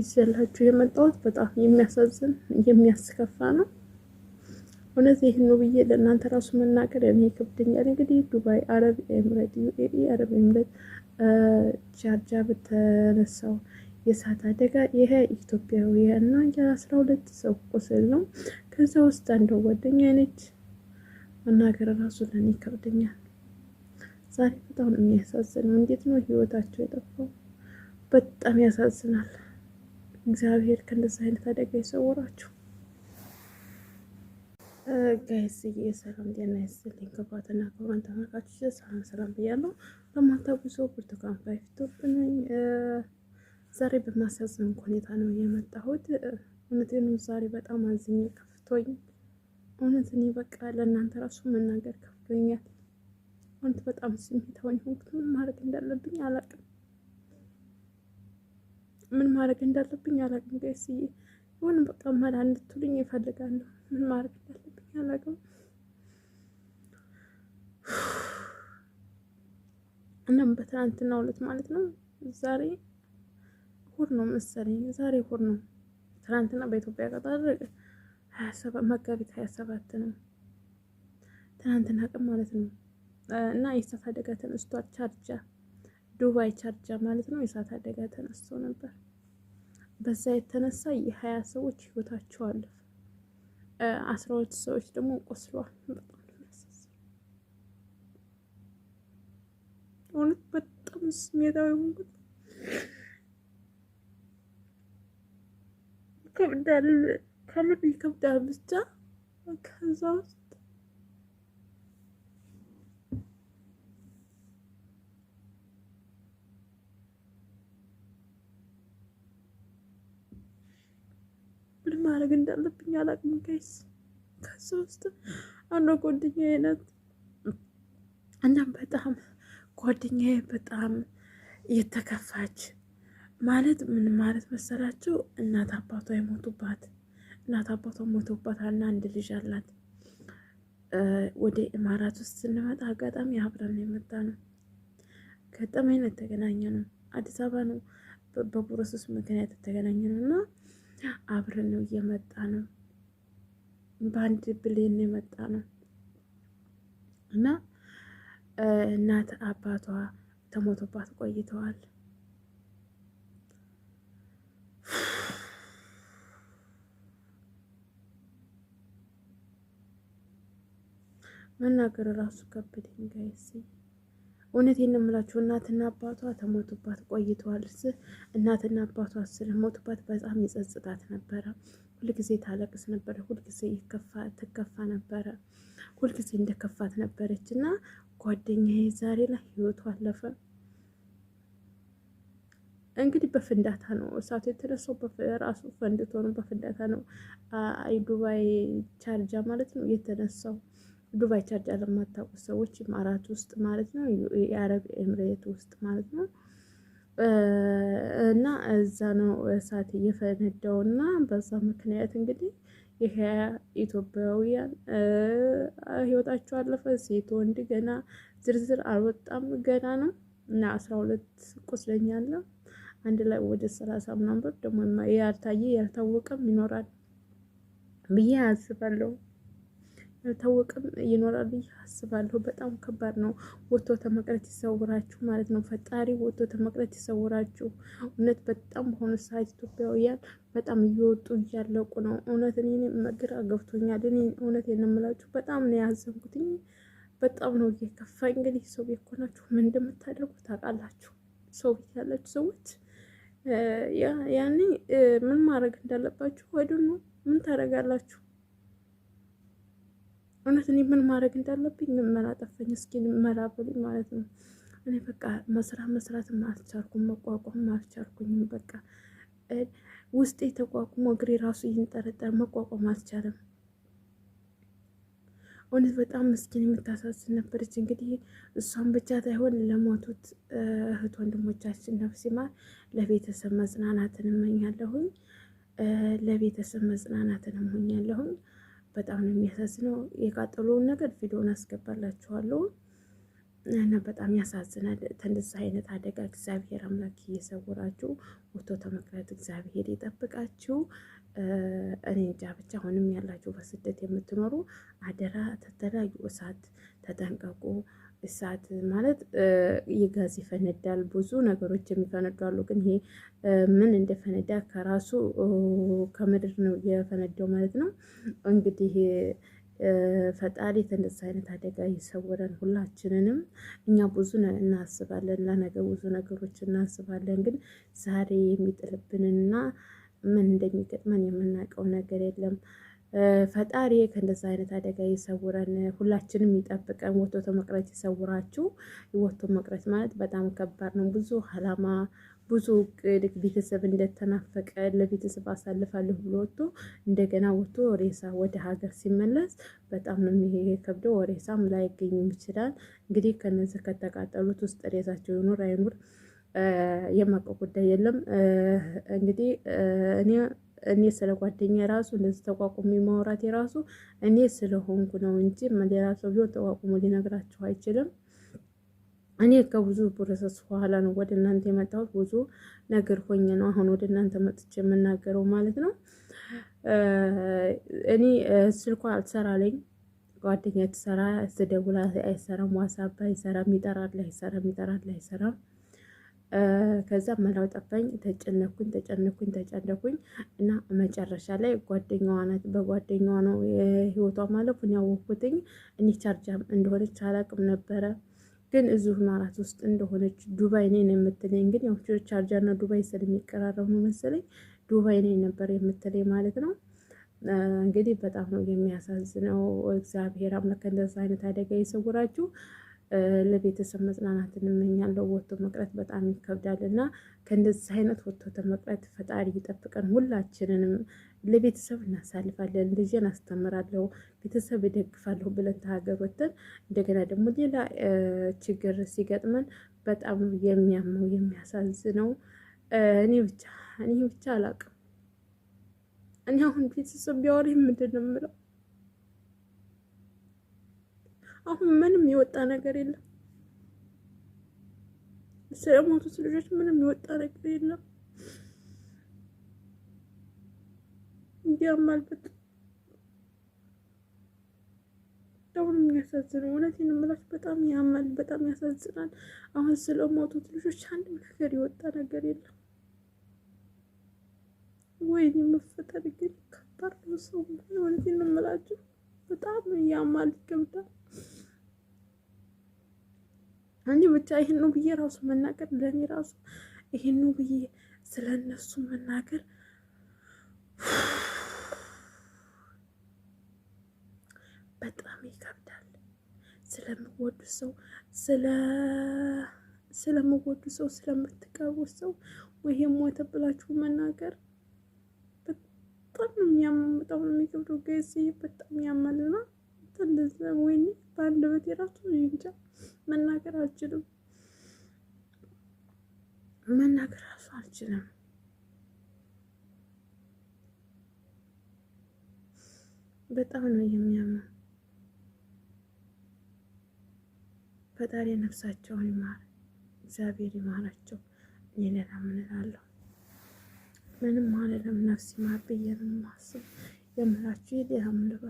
ይዘላችሁ የመጣሁት በጣም የሚያሳዝን የሚያስከፋ ነው። እውነት ይህን ነው ብዬ ለእናንተ ራሱ መናገር እኔ ይከብደኛል። እንግዲህ ዱባይ አረብ ኤምሬት ዩኤኢ አረብ ኤምሬት ሻርጃ በተነሳው የእሳት አደጋ ይሄ ኢትዮጵያውያን እና የ12 ሰው ቁስል ነው። ከዛ ውስጥ አንዷ ጓደኛዬ ነች። መናገር ራሱ ለእኔ ይከብደኛል። ዛሬ በጣም ነው የሚያሳዝነው። እንዴት ነው ህይወታቸው የጠፋው? በጣም ያሳዝናል። እግዚአብሔር ከእንደዚህ አይነት አደጋ ይሰውራችሁ። ጋይስዬ ሰላም ጤና ይስጥልኝ። ክቡራትና ክቡራን ተመልካቾች ሰላም ሰላም ብያለሁ። ለማታውቁ ሰው ብርቱካን ፋይፍቶፕ ነኝ። ዛሬ በማሳዝን ሁኔታ ነው የመጣሁት። እውነቴን ነው ዛሬ በጣም አዝኜ ከፍቶኝ፣ እውነት እኔ በቃ ለእናንተ ራሱ መናገር ከፍቶኛል። እውነት በጣም ስሜታዊ ሆንኩ። ምን ማድረግ እንዳለብኝ አላውቅም። ጋይስዬ ይሁን በቃ መላ እንድትሉኝ ይፈልጋለሁ። ምን ማድረግ እንዳለብኝ አላውቅም። እናም በትናንትናው ዕለት ማለት ነው ዛሬ እሑድ ነው መሰለኝ። ዛሬ እሑድ ነው። ትናንትና በኢትዮጵያ ቀጠር 27 መጋቢት 27 ነው ትናንትና ቀን ማለት ነው። እና የእሳት አደጋ ተነስቷል። ቻርጃ ዱባይ ቻርጃ ማለት ነው። የእሳት አደጋ ተነስቶ ነበር። በዛ የተነሳ የ20 ሰዎች ህይወታቸው አለፈ። 12 ሰዎች ደግሞ ቆስለዋል። እውነት በጣም ስሜታዊ ሆንኩት። ከምር ይከብዳል። ብቻ ከዛ ውስጥ ምን ማድረግ እንዳለብኝ አላውቅም ጋይስ። ከዛ ውስጥ አንዷ ጓደኛዬ ናት። እናም በጣም ጓደኛዬ በጣም የተከፋች ማለት ምን ማለት መሰላችሁ? እናት አባቷ ሞቶባታልና አንድ ልጅ አላት። ወደ ኢማራት ውስጥ ስንመጣ አጋጣሚ አብረን የመጣ ነው። ገጠመኝ የተገናኘ ነው። አዲስ አበባ ነው በፕሮሰስ ምክንያት የተገናኘ ነው እና አብረን ነው እየመጣ ነው። በአንድ ብሌን የመጣ ነው እና እናት አባቷ ተሞቶባት ቆይተዋል። መናገር ራሱ ከበደኝ ጋይስ። እውነቴን ነው የምላችሁ። እናትና አባቷ ተሞቶባት ቆይተዋል። እናትና አባቷ ስለሞቱባት በጣም ይጸጽታት ነበረ። ሁልጊዜ ታለቅስ ነበረ። ሁልጊዜ ትከፋ ነበረ። ሁልጊዜ እንደከፋት ነበረች እና ጓደኛዬ ዛሬ ላይ ህይወቱ አለፈ። እንግዲህ በፍንዳታ ነው እሳቱ የተነሳው። ራሱ ፈንድቶ ነው፣ በፍንዳታ ነው። ዱባይ ቻርጃ ማለት ነው የተነሳው። ዱባይ ቻርጃ ለማታውቁ ሰዎች ኢማራት ውስጥ ማለት ነው፣ የአረብ ኤምሬት ውስጥ ማለት ነው። እና እዛ ነው እሳት እየፈነዳው እና በዛ ምክንያት እንግዲህ ይሄ ኢትዮጵያውያን ህይወታቸው አለፈ። ሴት ወንድ ገና ዝርዝር አልወጣም፣ ገና ነው እና 12 ቁስለኛ አለ። አንድ ላይ ወደ 30 ምናምን ብር ደግሞ ያልታየ ያልታወቀም ይኖራል ብዬ አስባለሁ። ያልታወቀም ይኖራል ብዬ አስባለሁ። በጣም ከባድ ነው። ወጥቶ ተመቅረት ይሰውራችሁ ማለት ነው። ፈጣሪ ወጥቶ ተመቅረት ይሰውራችሁ። እውነት በጣም በሆነ ሰዓት ኢትዮጵያውያን በጣም እየወጡ እያለቁ ነው። እውነት እኔ ግራ ገብቶኛል። እኔ እውነት የምላችሁ በጣም ነው ያዘንኩትኝ። በጣም ነው እየከፋኝ። እንግዲህ ሰው ቤት ሆናችሁ ምን እንደምታደርጉ ታውቃላችሁ። ሰው ቤት ያላችሁ ሰዎች ያኔ ምን ማድረግ እንዳለባችሁ ወዱን ነው። ምን ታደርጋላችሁ? እውነት እኔ ምን ማድረግ እንዳለብኝ መላ ጠፋኝ። እስኪ መላ በሉኝ ማለት ነው። እኔ በቃ መስራትም አልቻልኩም፣ መቋቋም አልቻልኩኝም። በቃ ውስጤ ተቋቁሞ እግሬ ራሱ ይንጠረጠር መቋቋም አልቻለም። እውነት በጣም ምስኪን የምታሳዝን ነበረች። እንግዲህ እሷን ብቻ ሳይሆን ለሞቱት እህት ወንድሞቻችን ነፍስ ይማር። ለቤተሰብ መጽናናትን እመኛለሁኝ። በጣም ነው የሚያሳዝነው። የቃጠሎውን ነገር ቪዲዮን አስገባላችኋለሁ። እና በጣም ያሳዝናል። ከእንደዚህ አይነት አደጋ እግዚአብሔር አምላክ እየሰውራችሁ ወጥቶ ተመቅረት እግዚአብሔር ይጠብቃችሁ። እኔ እንጃ ብቻ አሁንም ያላችሁ በስደት የምትኖሩ አደራ ተተለያዩ እሳት ተጠንቀቁ። እሳት ማለት የጋዝ ይፈነዳል፣ ብዙ ነገሮች የሚፈነዱ አሉ። ግን ይሄ ምን እንደፈነዳ ከራሱ ከምድር ነው የፈነዳው ማለት ነው። እንግዲህ ፈጣሪ ከእንደዚህ አይነት አደጋ ይሰውረን ሁላችንንም። እኛ ብዙ እናስባለን፣ ለነገ ብዙ ነገሮች እናስባለን። ግን ዛሬ የሚጥልብንና ምን እንደሚገጥመን የምናውቀው ነገር የለም። ፈጣሪ ከእንደዚህ አይነት አደጋ ይሰውረን፣ ሁላችንም ይጠብቀን። ወጥቶ መቅረት ይሰውራችሁ። ወጥቶ መቅረት ማለት በጣም ከባድ ነው። ብዙ አላማ ብዙ ቤተሰብ እንደተናፈቀ ለቤተሰብ አሳልፋለሁ ብሎ ወጥቶ እንደገና ወጥቶ ሬሳ ወደ ሀገር ሲመለስ በጣም ነው የሚከብደው። ሬሳም ላይገኝም ይችላል። እንግዲህ ከነዚህ ከተቃጠሉት ውስጥ ሬሳቸው ይኑር አይኑር የማውቀው ጉዳይ የለም። እንግዲህ እኔ ስለ ጓደኛ የራሱ እንደዚህ ተቋቁሞ ማውራት የራሱ እኔ ስለሆንኩ ነው እንጂ ሌላ ሰው ቢሆን ተቋቁሞ ሊነግራቸው አይችልም። እኔ ከብዙ ፕሮሰስ በኋላ ነው ወደ እናንተ የመጣሁት። ብዙ ነገር ሆኜ ነው አሁን ወደ እናንተ መጥቼ የምናገረው ማለት ነው። እኔ ስልኳ አልሰራለኝ፣ ጓደኛ ትሰራ ስደውላ አይሰራም፣ ዋትስአፕ አይሰራም፣ ይጠራል አይሰራም። ከዛ መላው ጠፋኝ። ተጨነኩኝ እና መጨረሻ ላይ ጓደኛዋ ናት፣ በጓደኛዋ ነው ህይወቷ ማለፉን ያወቅኩትኝ። እኔ ቻርጃም እንደሆነች አላቅም ነበረ። ግን እዚሁ ማራት ውስጥ እንደሆነች ዱባይ ነኝ የምትለኝ። ግን ያው ቻርጃና ዱባይ ስለሚቀራረቡ ነው መሰለኝ ዱባይ ነኝ ነበር የምትለኝ ማለት ነው። እንግዲህ በጣም ነው የሚያሳዝነው። እግዚአብሔር አምላክ እንደዛ አይነት አደጋ ይሰውራችሁ። ለቤተሰብ መጽናናትን እመኛለሁ። ወጥቶ መቅረት በጣም ይከብዳል እና ከእንደዚህ አይነት ወጥቶ መቅረት ፈጣሪ ይጠብቀን ሁላችንንም። ለቤተሰብ እናሳልፋለን፣ ልጄን አስተምራለሁ፣ ቤተሰብ እደግፋለሁ ብለን ተሀገር ወጥተን እንደገና ደግሞ ሌላ ችግር ሲገጥመን በጣም ነው የሚያመው የሚያሳዝነው። እኔ ብቻ አላቅም። እኔ አሁን ቤተሰብ ቢያወራኝ ምንድን ነው የምለው? አሁን ምንም የወጣ ነገር የለም። ስለሞቱት ልጆች ምንም የወጣ ነገር የለም። እንዲያማል በጣም የሚያሳዝነው። እውነቴን የምላችሁ በጣም ያማል፣ በጣም ያሳዝናል። አሁን ስለሞቱት ልጆች አንድም ነገር የወጣ ነገር የለም። ወይኔ መፈጠር ግን ከባድ ነው። ሰው እውነቴን የምላችሁ በጣም ያማል፣ ይከብዳል። እኔ ብቻ ይሄን ነው ብዬ ራሱ መናገር ለእኔ ራሱ ይሄን ነው ብዬ ስለ እነሱ መናገር በጣም ይከብዳል። ስለምወዱ ሰው ስለምትቀርቡት ሰው ወይም ሞተ ብላችሁ መናገር በጣም ነው የሚያመው፣ በጣም ነው የሚከብደው። ጋይስ በጣም ያማልና እንደዛ ወይኔ በአንድ በት የራሱ እንጃ መናገር አልችልም። በጣም ነው የሚያመው። ፈጣሪ ነፍሳቸውን ይማር፣ እግዚአብሔር ይማራቸው። እኔ ሌላ ምን እላለሁ? ምንም አልልም። ነፍስ ይማር ብዬ ነው የማስበው። የምላችሁ ሌላ ምን ልበል?